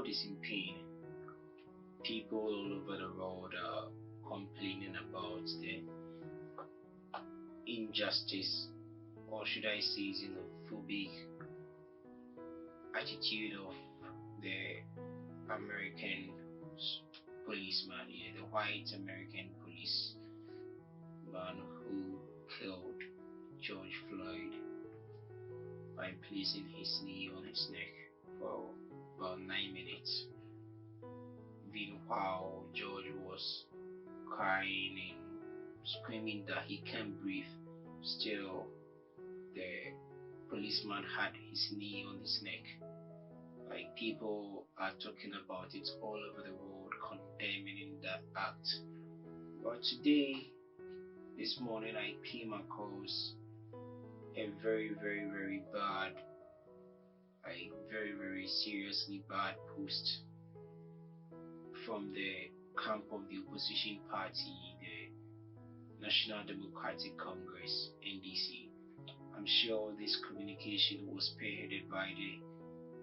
world is in pain. People all over the world are complaining about the injustice, or should I say, xenophobic attitude of the American policeman, yeah, the white American policeman who killed George Floyd by placing his knee on his neck for about 9 minutes. Even while George was crying and screaming that he can't breathe, still the policeman had his knee on his neck. Like, people are talking about it all over the world, condemning that act. But today, this morning, I came across a very, very, very bad, like very, very seriously bad post from the camp of the opposition party, the National Democratic Congress, NDC. I'm sure this communication was spearheaded by the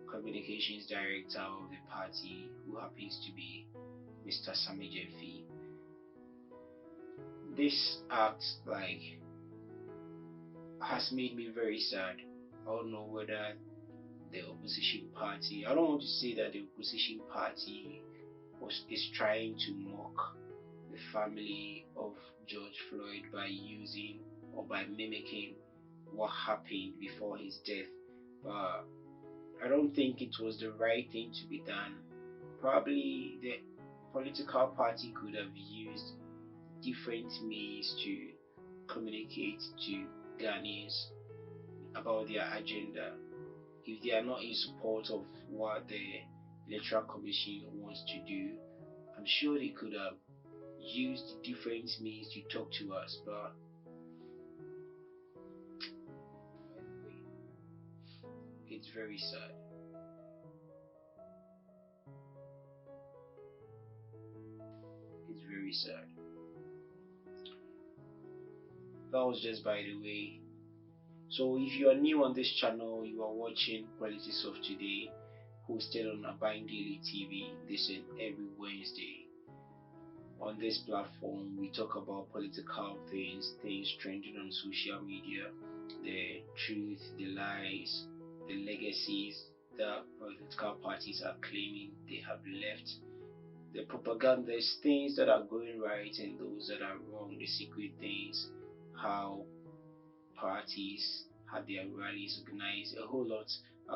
communications director of the party, who happens to be Mr. Sami Jemfi. This act, like, has made me very sad. I don't know whether the opposition party, I don't want to say that the opposition party is trying to mock the family of George Floyd by using or by mimicking what happened before his death, but I don't think it was the right thing to be done. Probably the political party could have used different means to communicate to Ghanaians about their agenda. If they are not in support of what the Electoral Commission wants to do, I'm sure they could have used different means to talk to us. But anyway, it's very sad. It's very sad. That was just by the way. So if you are new on this channel, you are watching Politics of Today, hosted on Abine Daily TV. This is every Wednesday. On this platform, we talk about political things trending on social media, the truth, the lies, the legacies that political parties are claiming they have left, the propagandas, things that are going right and those that are wrong, the secret things, how parties had their rallies organized, a whole lot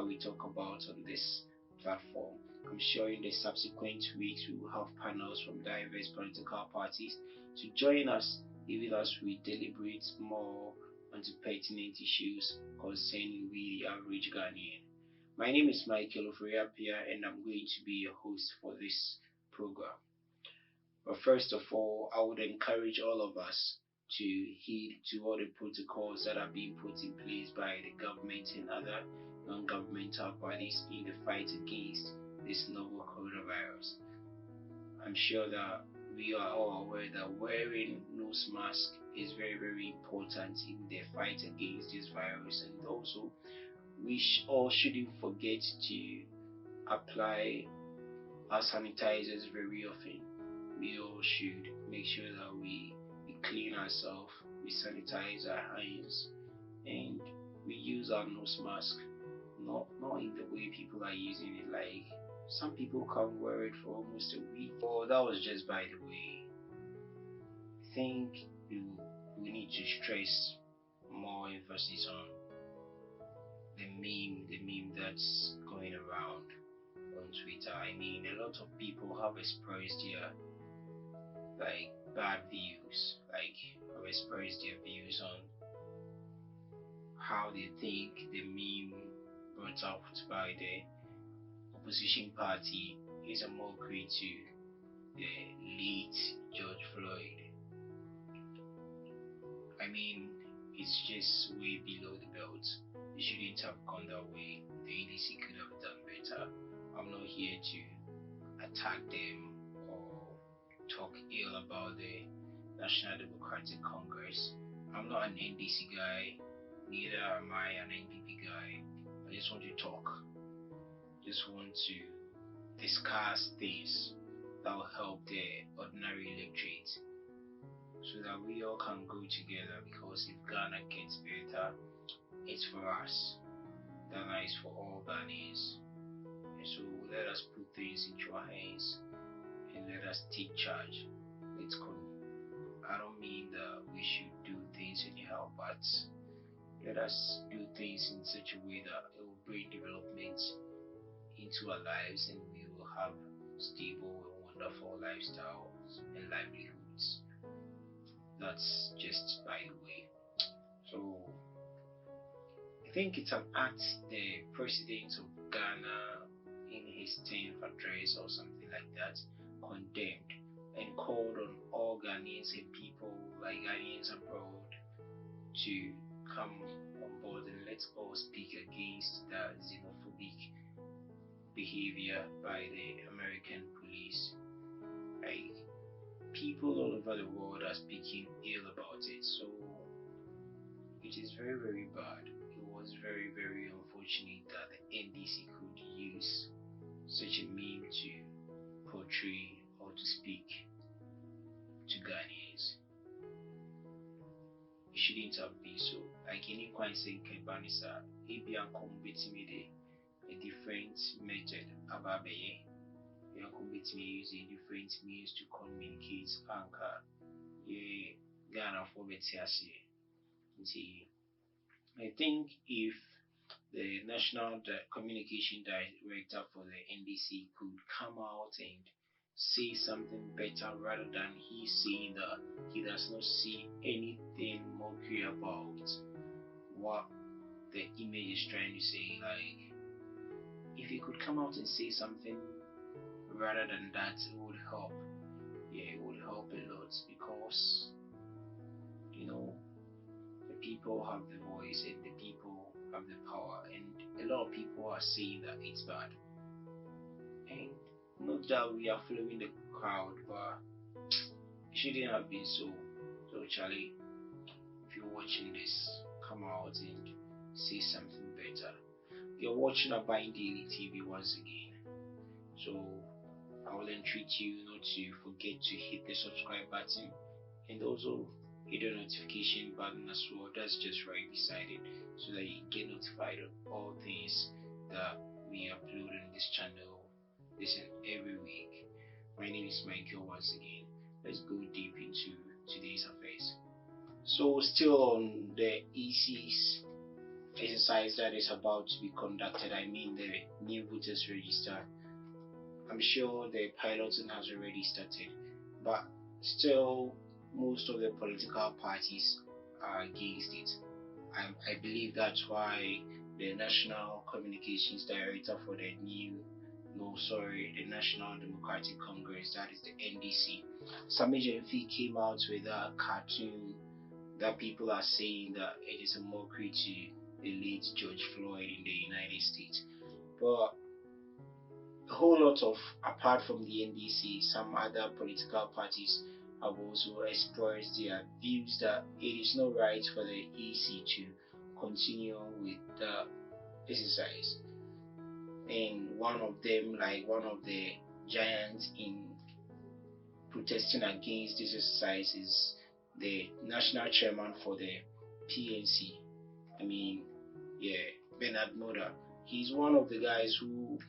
we talk about on this platform. I'm sure in the subsequent weeks we will have panels from diverse political parties to join us even as we deliberate more onto pertinent issues concerning we the average Ghanaian. My name is Michael Oforiapia and I'm going to be your host for this program. But first of all, I would encourage all of us to heed to all the protocols that are being put in place by the government and other non-governmental bodies in the fight against this novel coronavirus. I'm sure that we are all aware that wearing nose mask is very, very important in the fight against this virus, and also we all shouldn't forget to apply our sanitizers very often. We all should make sure that we clean ourselves, we sanitize our hands, and we use our nose mask. Not in the way people are using it. Like, some people can wear it for almost a week. Oh, that was just by the way. I think we need to stress more emphasis on the meme that's going around on Twitter. I mean, a lot of people have expressed their like bad views, like have expressed their views on how they think the meme brought out by the opposition party is a mockery to the late George Floyd. I mean, it's just way below the belt. It shouldn't have gone that way. The ADC could have done better. I'm not here to attack them or talk ill about the National Democratic Congress. I'm not an NDC guy, neither am I an NPP guy. I just want to talk. Just want to discuss things that will help the ordinary electorate so that we all can go together, because if Ghana gets better, it's for us. Ghana is for all Ghanaians. And so let us put things into our hands and let us take charge. I don't mean that we should do things anyhow, but let us do things in such a way that it will bring development into our lives and we will have stable and wonderful lifestyles and livelihoods. That's just by the way. So I think it's an act the president of Ghana in his 10th address or something like that condemned and called on all Ghanaians and people like Ghanaians abroad to come on board and let's all speak against that xenophobic behavior by the American police. Like, people all over the world are speaking ill about it, so it is very, very bad. It was very, very unfortunate that the NDC could use such a meme to portray or to speak to Ghanaians. It shouldn't have been so. Like any coin saying Kebanisa, Abian Kumbitimi, a different method about me using different means to communicate anchor. Yeah, Ghana for Betiasi. I think if the National Communication Director for the NDC could come out and say something better rather than he saying that he does not see anything mockery about what the image is trying to say. Like, if he could come out and say something rather than that, it would help. Yeah, it would help a lot because, you know, the people have the voice and the people have the power, and a lot of people are saying that it's bad. And not that we are following the crowd, but it shouldn't have been so. So, Charlie, if you're watching this, come out and say something better. You're watching Abine Daily TV once again. So, I will entreat you not to forget to hit the subscribe button and also hit the notification button as well. That's just right beside it so that you get notified of all things that we upload on this channel this and every week. My name is Michael once again. Let's go deep into today's affairs. So still on the EC's exercise that is about to be conducted, I mean the new voters register. I'm sure the piloting has already started, but still most of the political parties are against it. I believe that's why the National Communications Director for the the National Democratic Congress, that is the NDC, Sami Jenfi came out with a cartoon that people are saying that it is a mockery to the late George Floyd in the United States. But a whole lot of, apart from the NDC, some other political parties have also expressed their views that it is not right for the EC to continue with the exercise. And one of them, like one of the giants in protesting against this exercise, is the national chairman for the PNC. I mean, yeah, Bernard Moda. He's one of the guys who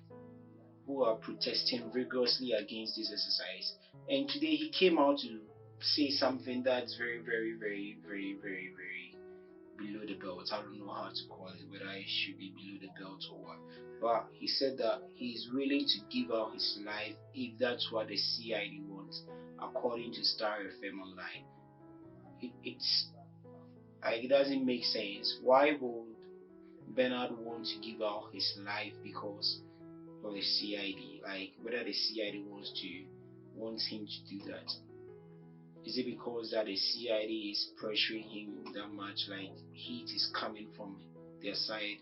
are protesting vigorously against this exercise. And today he came out to say something that's very, very, very, very, very, very below the belt. I don't know how to call it, whether it should be below the belt or what. But he said that he's willing to give out his life if that's what the CID wants, according to Star FM Online. It doesn't make sense. Why would Bernard want to give out his life because of the CID? Like, whether the CID wants him to do that. Is it because that the CID is pressuring him that much? Like, heat is coming from their side?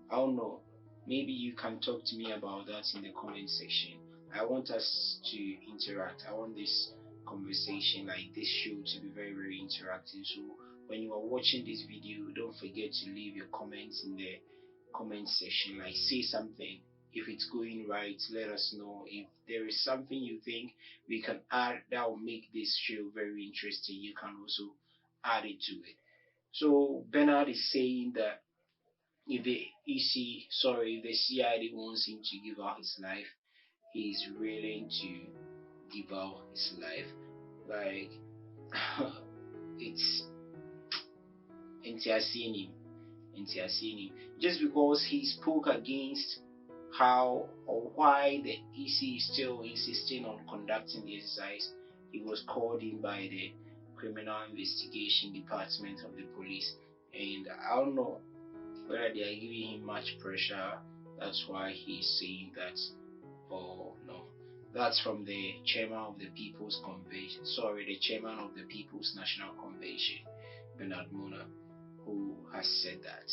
I don't know. Maybe you can talk to me about that in the comment section. I want us to interact. I want this conversation, like this show, to be very, very interactive. So when you are watching this video, don't forget to leave your comments in the comment section. Like, say something. If it's going right, let us know. If there is something you think we can add that will make this show very interesting, you can also add it to it. So Bernard is saying that if the if the CID wants him to give out his life, he is willing to give out his life. Like it's entertaining, entertaining. Just because he spoke against how or why the EC is still insisting on conducting the exercise, he was called in by the Criminal Investigation Department of the police. And I don't know whether they are giving him much pressure. That's why he's saying that. Or no, that's from the chairman of the People's Convention. Sorry, the chairman of the People's National Convention, Bernard Mona, who has said that.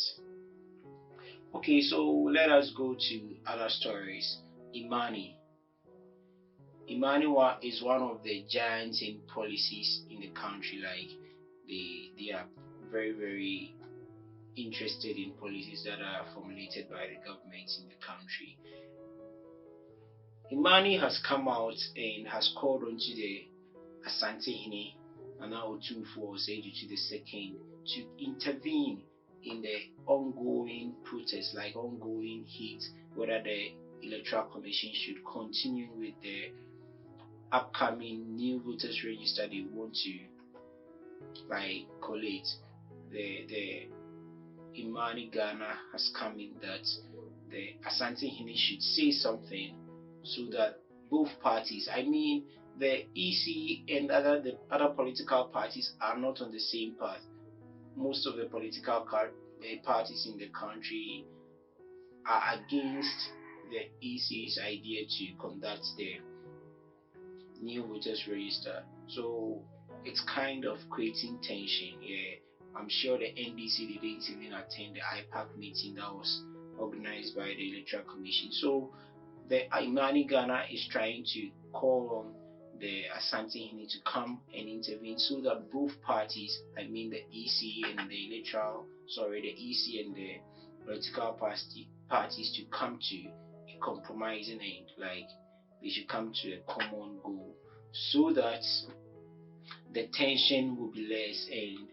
Okay, so let us go to other stories. Imani. Is one of the giants in policies in the country. Like they are very interested in policies that are formulated by the government in the country. Imani has come out and has called onto the Asante Hine and now for Sejuchi the second to intervene in the ongoing protests, like ongoing heat, whether the Electoral Commission should continue with the upcoming new voters register they want to like collate. The Imani Ghana has come in that the Asante Hine should say something so that both parties, I mean the EC and the other political parties are not on the same path. Most of the political parties in the country are against the EC's idea to conduct the new voters register. So it's kind of creating tension. Yeah, I'm sure the NDC didn't even attend the IPAC meeting that was organized by the Electoral Commission. So the Imani Ghana is trying to call on the Asante Hine to come and intervene so that both parties, I mean the EC and the EC and the political parties to come to a compromising end, like they should come to a common goal so that the tension will be less and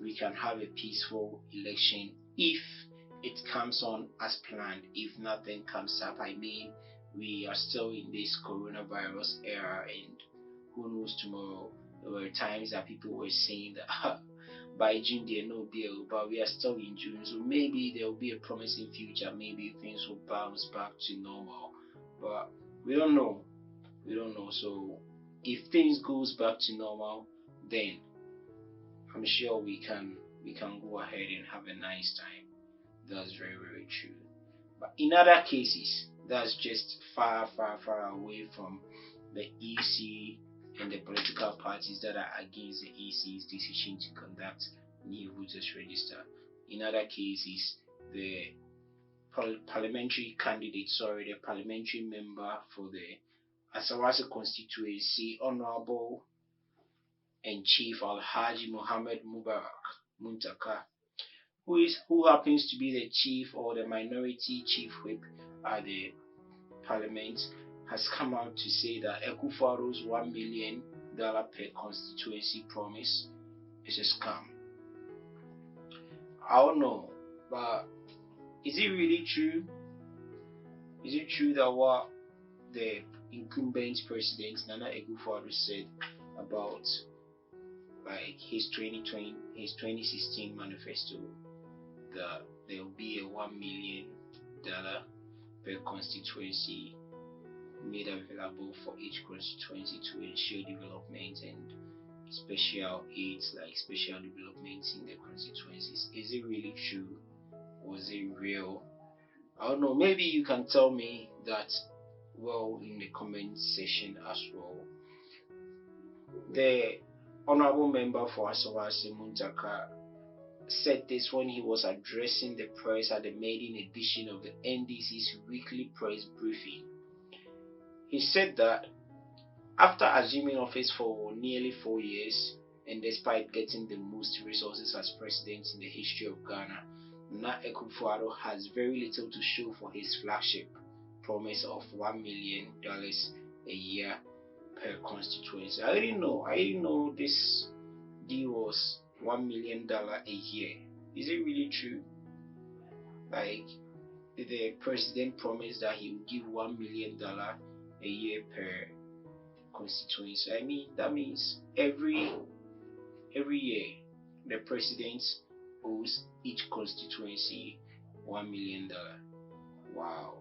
we can have a peaceful election if it comes on as planned. If nothing comes up, I mean, we are still in this coronavirus era, and who knows tomorrow. There were times that people were saying that by June there no bill, but we are still in June, so maybe there will be a promising future. Maybe things will bounce back to normal, but we don't know. We don't know. So if things goes back to normal, then I'm sure we can go ahead and have a nice time. That's very true. But in other cases, that's just far away from the EC and the political parties that are against the EC's decision to conduct new voters register. In other cases, the parliamentary the parliamentary member for the Asawase constituency, Honorable and Chief Alhaji Muhammad Mubarak Muntaka, who happens to be the chief or the minority chief whip at the parliament, has come out to say that Ekufuado's $1 million per constituency promise is a scam. I don't know, but is it really true? Is it true that what the incumbent president Nana Ekufuado said about like his 2016 manifesto, that there will be a $1 million per constituency made available for each constituency to ensure development and special aids like special development in the constituencies? Is it really true? Was it real? I don't know. Maybe you can tell me that well in the comment section as well. The honorable member for Asawase Muntaka said this when he was addressing the press at the maiden edition of the NDC's weekly press briefing. He said that after assuming office for nearly 4 years, and despite getting the most resources as president in the history of Ghana, Nana Akufo-Addo has very little to show for his flagship, promise of $1 million a year per constituency. I didn't know this deal was $1 million a year. Is it really true? Like, the president promised that he will give $1 million a year per constituency. I mean, that means every year the president owes each constituency $1 million. Wow.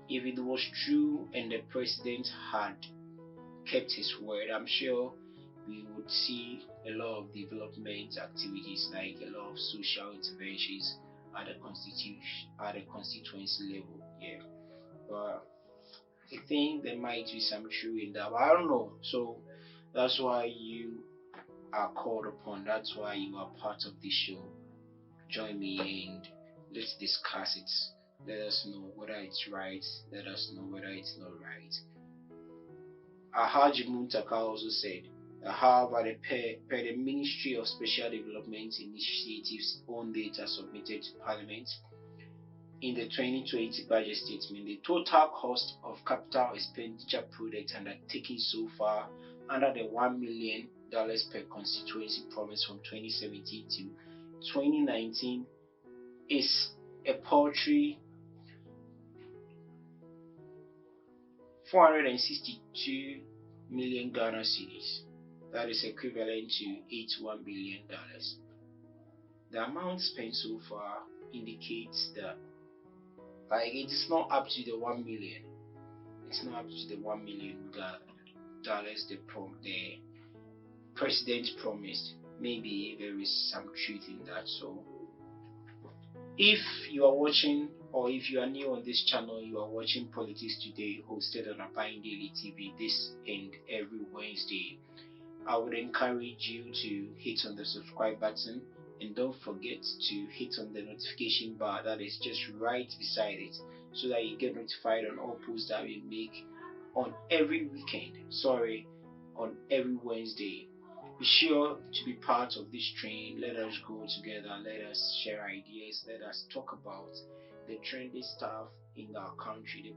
If it was true and the president had kept his word, I'm sure we would see a lot of development activities, like a lot of social interventions at the constituency level. Yeah. But I think there might be some truth in that, but I don't know. So that's why you are called upon. That's why you are part of this show. Join me and let's discuss it. Let us know whether it's right. Let us know whether it's not right. Alhaji Muntaka also said, however, per the Ministry of Special Development Initiatives own data submitted to Parliament in the 2020 budget statement, the total cost of capital expenditure projects undertaken so far under the $1 million per constituency promise from 2017 to 2019 is a paltry 462 million Ghana cedis. That is equivalent to $81 billion. The amount spent so far indicates that, like, it is not up to the 1 million. It's not up to the $1 million the president promised. Maybe there is some truth in that. So if you are watching, or if you are new on this channel, you are watching Politics Today, hosted on Abine Daily TV this and every Wednesday, I would encourage you to hit on the subscribe button, and don't forget to hit on the notification bar that is just right beside it, so that you get notified on all posts that we make on every weekend. On every Wednesday. Be sure to be part of this train. Let us go together. Let us share ideas. Let us talk about the trendy stuff in our country.